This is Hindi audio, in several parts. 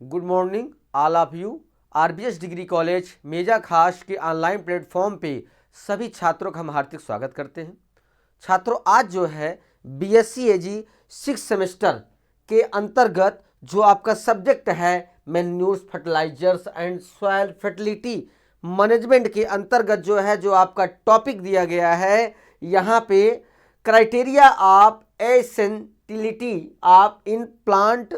Good morning all of you. RBS degree college Meja Khas के ऑनलाइन प्लेटफॉर्म पे सभी छात्रों का हम हार्दिक स्वागत करते हैं। छात्रों, आज जो है बीएससी एजी 6 सेमेस्टर के अंतर्गत जो आपका सब्जेक्ट है manures fertilizers and soil fertility management के अंतर्गत जो है जो आपका टॉपिक दिया गया है, यहाँ पे क्राइटेरिया ऑफ एसेंटिलिटी ऑफ इन प्लांट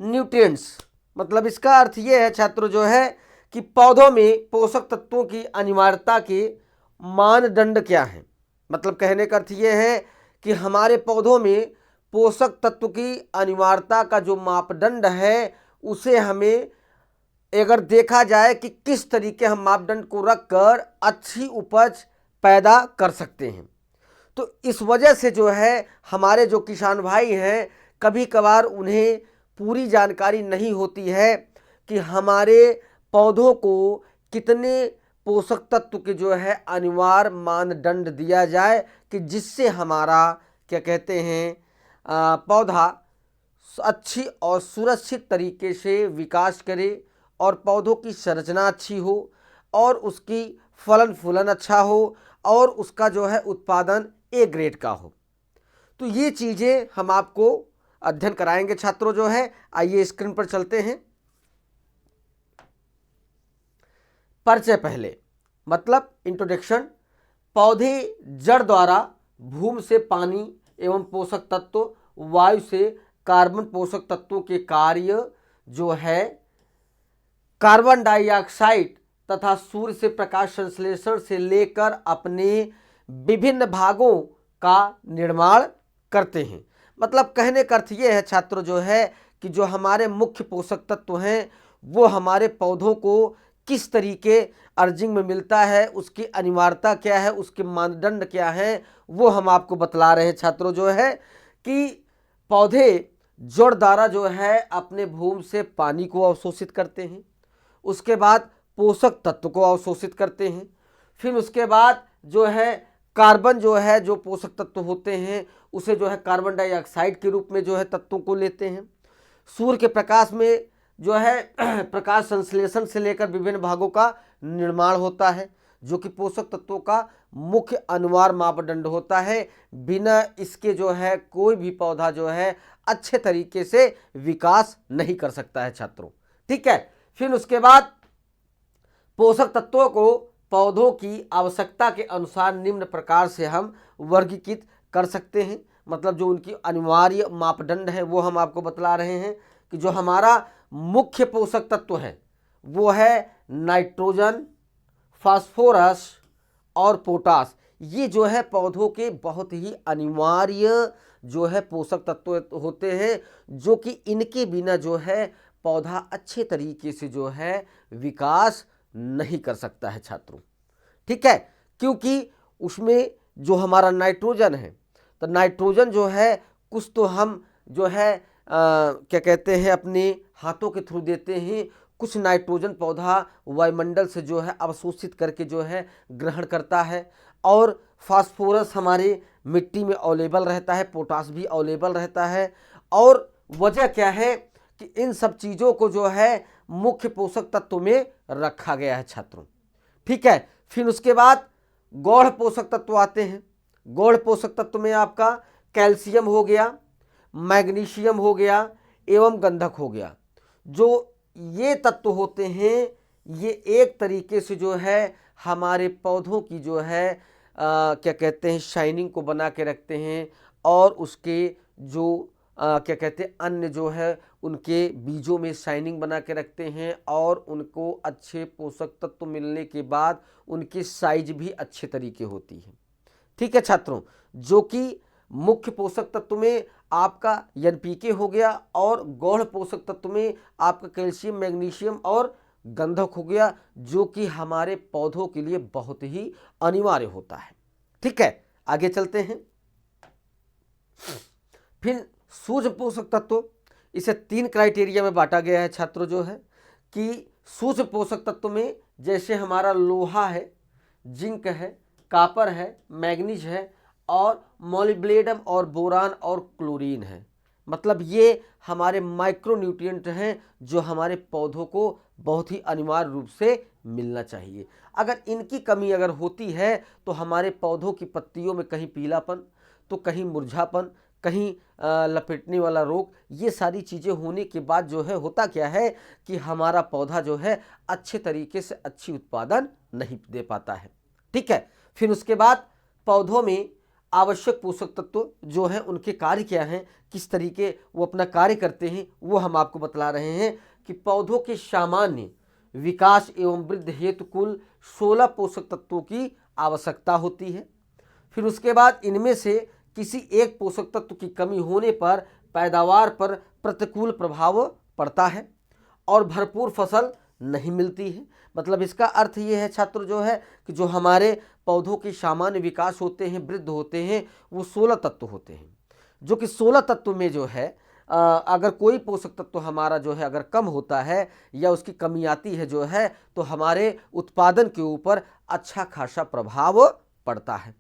न्यूट्रिएंट्स, मतलब इसका अर्थ ये है छात्रों जो है कि पौधों में पोषक तत्वों की अनिवार्यता के मानदंड क्या हैं। मतलब कहने का अर्थ ये है कि हमारे पौधों में पोषक तत्व की अनिवार्यता का जो मापदंड है उसे हमें अगर देखा जाए कि किस तरीके हम मापदंड को रखकर अच्छी उपज पैदा कर सकते हैं। तो इस वजह से जो है हमारे जो किसान भाई हैं, कभी कभार उन्हें पूरी जानकारी नहीं होती है कि हमारे पौधों को कितने पोषक तत्व के जो है अनिवार्य मानदंड दिया जाए कि जिससे हमारा क्या कहते हैं पौधा अच्छी और सुरक्षित तरीके से विकास करे और पौधों की संरचना अच्छी हो और उसकी फलन फूलन अच्छा हो और उसका जो है उत्पादन ए ग्रेड का हो। तो ये चीज़ें हम आपको अध्ययन कराएंगे छात्रों जो है। आइए स्क्रीन पर चलते हैं। परिचय पहले, मतलब इंट्रोडक्शन। पौधे जड़ द्वारा भूमि से पानी एवं पोषक तत्व, वायु से कार्बन पोषक तत्वों के कार्य जो है कार्बन डाइऑक्साइड तथा सूर्य से प्रकाश संश्लेषण से लेकर अपने विभिन्न भागों का निर्माण करते हैं। मतलब कहने का अर्थ ये है छात्रों जो है कि जो हमारे मुख्य पोषक तत्व हैं वो हमारे पौधों को किस तरीके अर्जिंग में मिलता है, उसकी अनिवार्यता क्या है, उसके मानदंड क्या है, वो हम आपको बतला रहे हैं छात्रों जो है कि पौधे जड़ द्वारा जो है अपने भूमि से पानी को अवशोषित करते हैं, उसके बाद पोषक तत्व को अवशोषित करते हैं, फिर उसके बाद जो है कार्बन जो है जो पोषक तत्व होते हैं उसे जो है कार्बन डाइऑक्साइड के रूप में जो है तत्वों को लेते हैं। सूर्य के प्रकाश में जो है प्रकाश संश्लेषण से लेकर विभिन्न भागों का निर्माण होता है जो कि पोषक तत्वों का मुख्य अनिवार्य मापदंड होता है। बिना इसके जो है कोई भी पौधा जो है अच्छे तरीके से विकास नहीं कर सकता है छात्रों। ठीक है, फिर उसके बाद पोषक तत्वों को पौधों की आवश्यकता के अनुसार निम्न प्रकार से हम वर्गीकृत कर सकते हैं। मतलब जो उनकी अनिवार्य मापदंड है वो हम आपको बतला रहे हैं कि जो हमारा मुख्य पोषक तत्व है वो है नाइट्रोजन, फास्फोरस और पोटास। ये जो है पौधों के बहुत ही अनिवार्य जो है पोषक तत्व होते हैं जो कि इनके बिना जो है पौधा अच्छे तरीके से जो है विकास नहीं कर सकता है छात्रों। ठीक है, क्योंकि उसमें जो हमारा नाइट्रोजन है तो नाइट्रोजन जो है कुछ तो हम जो है क्या कहते हैं अपने हाथों के थ्रू देते हैं, कुछ नाइट्रोजन पौधा वायुमंडल से जो है अवशोषित करके जो है ग्रहण करता है और फास्फोरस हमारे मिट्टी में अवेलेबल रहता है, पोटास भी अवेलेबल रहता है। और वजह क्या है कि इन सब चीज़ों को जो है मुख्य पोषक तत्व में रखा गया है छात्रों। ठीक है, फिर उसके बाद गौण पोषक तत्व आते हैं। गौण पोषक तत्व में आपका कैल्शियम हो गया, मैग्नीशियम हो गया एवं गंधक हो गया। जो ये तत्व होते हैं ये एक तरीके से जो है हमारे पौधों की जो है क्या कहते हैं शाइनिंग को बना के रखते हैं और उसके जो क्या कहते हैं अन्य जो है उनके बीजों में शाइनिंग बना के रखते हैं और उनको अच्छे पोषक तत्व मिलने के बाद उनकी साइज भी अच्छे तरीके होती है। ठीक है छात्रों, जो कि मुख्य पोषक तत्व में आपका एनपीके हो गया और गौण पोषक तत्व में आपका कैल्शियम, मैग्नीशियम और गंधक हो गया जो कि हमारे पौधों के लिए बहुत ही अनिवार्य होता है। ठीक है, आगे चलते हैं। फिर सूक्ष्म पोषक तत्व, इसे 3 क्राइटेरिया में बांटा गया है छात्रों जो है कि सूक्ष्म पोषक तत्व में जैसे हमारा लोहा है, जिंक है, कॉपर है, मैग्नीज है और मोलिब्डेनम और बोरान और क्लोरीन है। मतलब ये हमारे माइक्रोन्यूट्रिएंट हैं जो हमारे पौधों को बहुत ही अनिवार्य रूप से मिलना चाहिए। अगर इनकी कमी अगर होती है तो हमारे पौधों की पत्तियों में कहीं पीलापन, तो कहीं मुरझापन, कहीं लपेटने वाला रोग, ये सारी चीज़ें होने के बाद जो है होता क्या है कि हमारा पौधा जो है अच्छे तरीके से अच्छी उत्पादन नहीं दे पाता है। ठीक है, फिर उसके बाद पौधों में आवश्यक पोषक तत्व जो हैं उनके कार्य क्या हैं, किस तरीके वो अपना कार्य करते हैं, वो हम आपको बतला रहे हैं कि पौधों के सामान्य विकास एवं वृद्धि हेतु कुल 16 पोषक तत्वों की आवश्यकता होती है। फिर उसके बाद इनमें से किसी एक पोषक तत्व की कमी होने पर पैदावार पर प्रतिकूल प्रभाव पड़ता है और भरपूर फसल नहीं मिलती है। मतलब इसका अर्थ ये है छात्र जो है कि जो हमारे पौधों के सामान्य विकास होते हैं, वृद्धि होते हैं, वो 16 तत्व होते हैं, जो कि 16 तत्व में जो है अगर कोई पोषक तत्व हमारा जो है अगर कम होता है या उसकी कमी आती है जो है तो हमारे उत्पादन के ऊपर अच्छा खासा प्रभाव पड़ता है।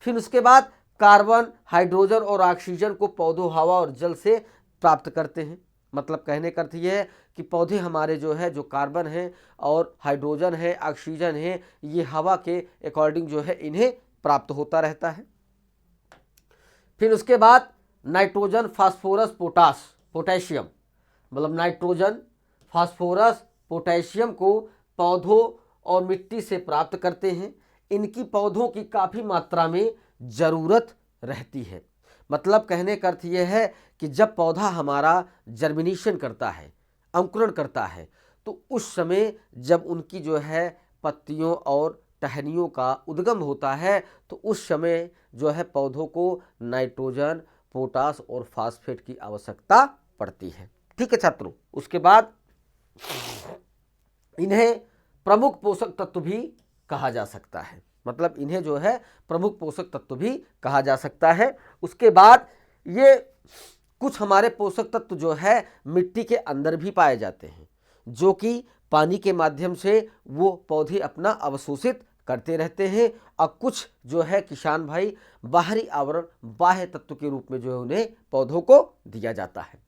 फिर उसके बाद कार्बन, हाइड्रोजन और ऑक्सीजन को पौधों हवा और जल से प्राप्त करते हैं। मतलब कहने का अर्थ ये है कि पौधे हमारे जो है जो कार्बन है और हाइड्रोजन है, ऑक्सीजन है, ये हवा के अकॉर्डिंग जो है इन्हें प्राप्त होता रहता है। फिर उसके बाद नाइट्रोजन, फास्फोरस, पोटाशियम, मतलब नाइट्रोजन, फास्फोरस, पोटाशियम को पौधों और मिट्टी से प्राप्त करते हैं। इनकी पौधों की काफ़ी मात्रा में ज़रूरत रहती है। मतलब कहने का अर्थ यह है कि जब पौधा हमारा जर्मिनेशन करता है, अंकुरण करता है, तो उस समय जब उनकी जो है पत्तियों और टहनियों का उद्गम होता है तो उस समय जो है पौधों को नाइट्रोजन, पोटास और फास्फेट की आवश्यकता पड़ती है। ठीक है छात्रों, उसके बाद इन्हें प्रमुख पोषक तत्व भी कहा जा सकता है। मतलब इन्हें जो है प्रमुख पोषक तत्व भी कहा जा सकता है। उसके बाद ये कुछ हमारे पोषक तत्व जो है मिट्टी के अंदर भी पाए जाते हैं, जो कि पानी के माध्यम से वो पौधे अपना अवशोषित करते रहते हैं, और कुछ जो है किसान भाई बाहरी आवरण, बाह्य तत्व के रूप में जो है उन्हें पौधों को दिया जाता है।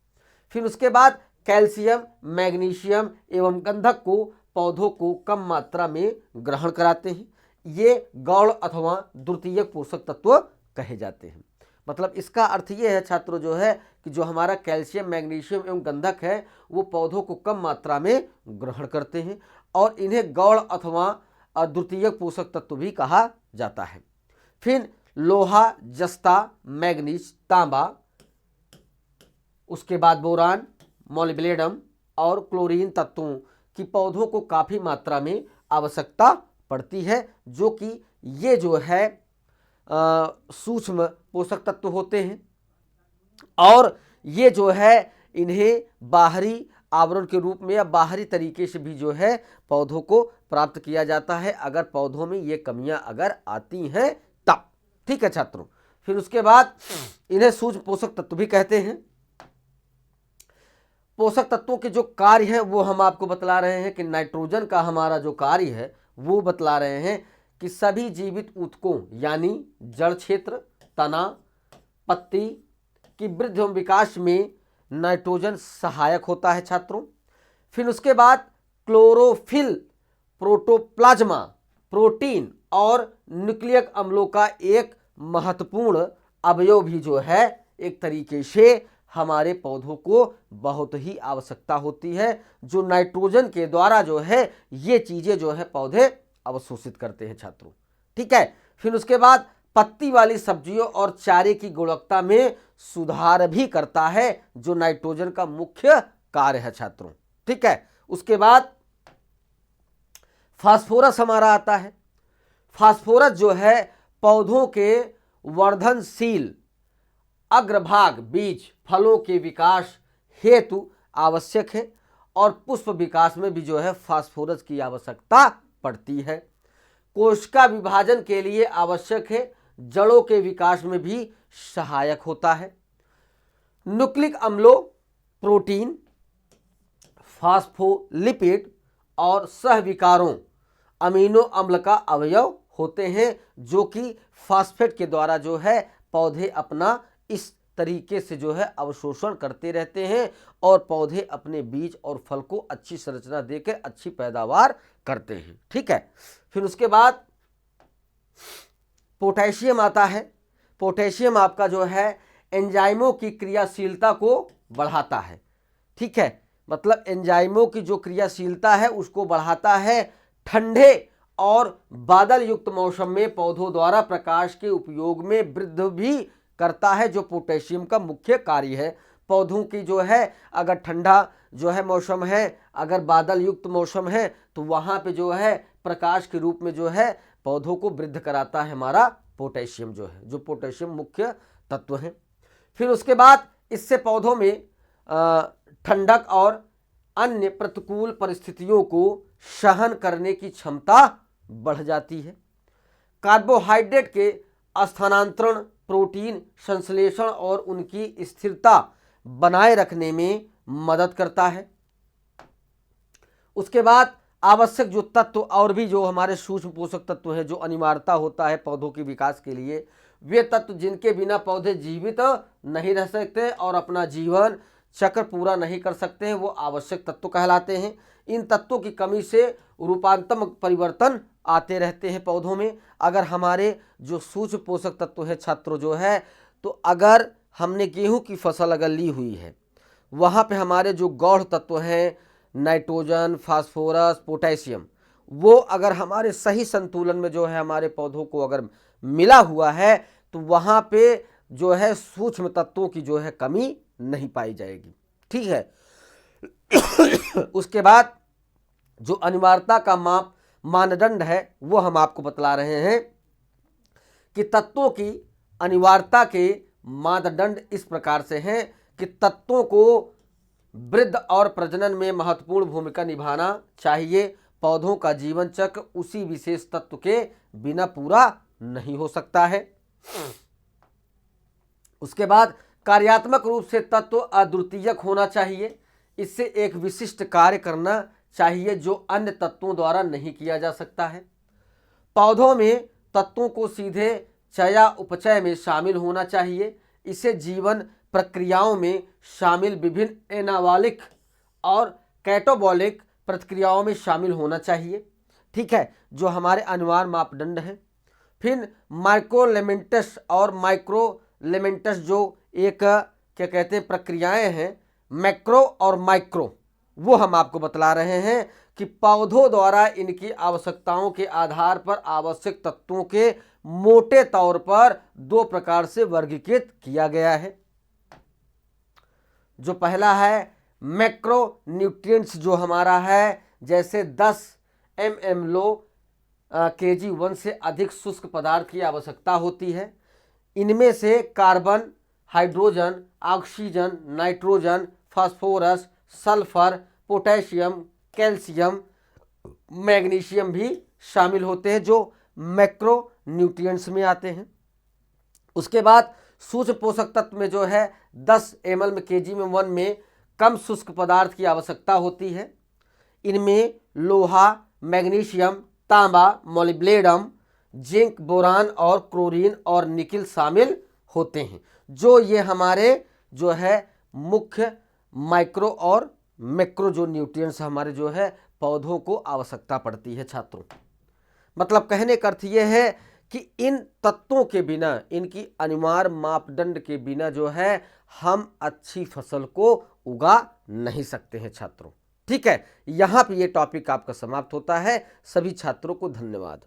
फिर उसके बाद कैल्शियम, मैग्नीशियम एवं गंधक को पौधों को कम मात्रा में ग्रहण कराते हैं। ये गौण अथवा द्वितीयक पोषक तत्व कहे जाते हैं। मतलब इसका अर्थ ये है छात्रों जो है कि जो हमारा कैल्शियम, मैग्नीशियम एवं गंधक है वो पौधों को कम मात्रा में ग्रहण करते हैं और इन्हें गौण अथवा द्वितीयक पोषक तत्व भी कहा जाता है। फिर लोहा, जस्ता, मैग्नीज, तांबा, उसके बाद बोरान, मोलिब्डेनम और क्लोरीन तत्वों की पौधों को काफ़ी मात्रा में आवश्यकता पड़ती है, जो कि ये जो है सूक्ष्म पोषक तत्व होते हैं और ये जो है इन्हें बाहरी आवरण के रूप में या बाहरी तरीके से भी जो है पौधों को प्राप्त किया जाता है अगर पौधों में ये कमियां अगर आती हैं तब। ठीक है छात्रों, फिर उसके बाद इन्हें सूक्ष्म पोषक तत्व भी कहते हैं। पोषक तत्वों के जो कार्य हैं वो हम आपको बतला रहे हैं कि नाइट्रोजन का हमारा जो कार्य है वो बतला रहे हैं कि सभी जीवित ऊतकों यानी जड़ क्षेत्र, तना, पत्ती की वृद्धि एवं विकास में नाइट्रोजन सहायक होता है छात्रों। फिर उसके बाद क्लोरोफिल, प्रोटोप्लाज्मा, प्रोटीन और न्यूक्लियक अम्लों का एक महत्वपूर्ण अवयव भी जो है एक तरीके से हमारे पौधों को बहुत ही आवश्यकता होती है, जो नाइट्रोजन के द्वारा जो है ये चीज़ें जो है पौधे अवशोषित करते हैं छात्रों। ठीक है, फिर उसके बाद पत्ती वाली सब्जियों और चारे की गुणवत्ता में सुधार भी करता है, जो नाइट्रोजन का मुख्य कार्य है छात्रों। ठीक है, उसके बाद फास्फोरस हमारा आता है। फास्फोरस जो है पौधों के वर्धनशील अग्रभाग, बीज, फलों के विकास हेतु आवश्यक है और पुष्प विकास में भी जो है फास्फोरस की आवश्यकता पड़ती है। कोशिका विभाजन के लिए आवश्यक है, जड़ों के विकास में भी सहायक होता है। न्यूक्लिक अम्लों, प्रोटीन, फास्फोलिपिड और सहविकारों अमीनो अम्ल का अवयव होते हैं, जो कि फास्फेट के द्वारा जो है पौधे अपना इस तरीके से जो है अवशोषण करते रहते हैं और पौधे अपने बीज और फल को अच्छी संरचना देकर अच्छी पैदावार करते हैं। ठीक है, फिर उसके बाद पोटेशियम आता है। पोटेशियम आपका जो है एंजाइमों की क्रियाशीलता को बढ़ाता है। ठीक है, मतलब एंजाइमों की जो क्रियाशीलता है उसको बढ़ाता है। ठंडे और बादल युक्त मौसम में पौधों द्वारा प्रकाश के उपयोग में वृद्धि भी करता है, जो पोटेशियम का मुख्य कार्य है। पौधों की जो है अगर ठंडा जो है मौसम है, अगर बादल युक्त मौसम है, तो वहाँ पे जो है प्रकाश के रूप में जो है पौधों को वृद्ध कराता है हमारा पोटेशियम, जो है जो पोटेशियम मुख्य तत्व है। फिर उसके बाद इससे पौधों में ठंडक और अन्य प्रतिकूल परिस्थितियों को सहन करने की क्षमता बढ़ जाती है। कार्बोहाइड्रेट के स्थानांतरण, प्रोटीन संश्लेषण और उनकी स्थिरता बनाए रखने में मदद करता है। उसके बाद आवश्यक जो तत्व और भी जो हमारे सूक्ष्म पोषक तत्व हैं, जो अनिवार्यता होता है पौधों के विकास के लिए, वे तत्व जिनके बिना पौधे जीवित नहीं रह सकते और अपना जीवन चक्र पूरा नहीं कर सकते हैं, वो आवश्यक तत्व कहलाते हैं। इन तत्वों की कमी से रूपांतरक परिवर्तन आते रहते हैं पौधों में। अगर हमारे जो सूक्ष्म पोषक तत्व है छात्रों जो है, तो अगर हमने गेहूं की फसल अगर ली हुई है, वहाँ पे हमारे जो गौण तत्व हैं नाइट्रोजन, फास्फोरस, पोटेशियम, वो अगर हमारे सही संतुलन में जो है हमारे पौधों को अगर मिला हुआ है, तो वहाँ पे जो है सूक्ष्म तत्वों की जो है कमी नहीं पाई जाएगी। ठीक है। उसके बाद जो अनिवार्यता का मानदंड है वो हम आपको बतला रहे हैं कि तत्वों की अनिवार्यता के मानदंड इस प्रकार से हैं कि तत्वों को वृद्धि और प्रजनन में महत्वपूर्ण भूमिका निभाना चाहिए। पौधों का जीवन चक्र उसी विशेष तत्व के बिना पूरा नहीं हो सकता है। उसके बाद कार्यात्मक रूप से तत्व अद्वितीयक होना चाहिए। इससे एक विशिष्ट कार्य करना चाहिए जो अन्य तत्वों द्वारा नहीं किया जा सकता है। पौधों में तत्वों को सीधे चया उपचय में शामिल होना चाहिए। इसे जीवन प्रक्रियाओं में शामिल विभिन्न एनाबॉलिक और कैटाबॉलिक प्रतिक्रियाओं में शामिल होना चाहिए। ठीक है, जो हमारे अनिवार्य मापदंड हैं। फिर माइक्रोलेमेंटस और माइक्रोलेमेंटस जो एक क्या कहते हैं प्रक्रियाएं हैं, मैक्रो और माइक्रो, वो हम आपको बतला रहे हैं कि पौधों द्वारा इनकी आवश्यकताओं के आधार पर आवश्यक तत्वों के मोटे तौर पर दो प्रकार से वर्गीकृत किया गया है। जो पहला है मैक्रो न्यूट्रिएंट्स, जो हमारा है जैसे 10 mm लो kg1 से अधिक शुष्क पदार्थ की आवश्यकता होती है। इनमें से carbon, hydrogen, oxygen, nitrogen, phosphorus, sulphur, potassium, calcium, magnesium भी शामिल होते हैं, जो मैक्रो न्यूट्रिएंट्स में आते हैं। उसके बाद सूक्ष्म पोषक तत्व में जो है 10 ml kg1 में कम शुष्क पदार्थ की आवश्यकता होती है। इनमें लोहा, मैग्नीशियम, तांबा, मोलिब्डेनम, जिंक, बोरान और क्लोरीन और निकिल शामिल होते हैं। जो ये हमारे जो है मुख्य माइक्रो और मैक्रो जो न्यूट्रिएंट्स हमारे जो है पौधों को आवश्यकता पड़ती है छात्रों। मतलब कहने का अर्थ ये है कि इन तत्वों के बिना, इनकी अनिवार्य मापदंड के बिना जो है हम अच्छी फसल को उगा नहीं सकते हैं छात्रों। ठीक है, यहाँ पे ये टॉपिक आपका समाप्त होता है। सभी छात्रों को धन्यवाद।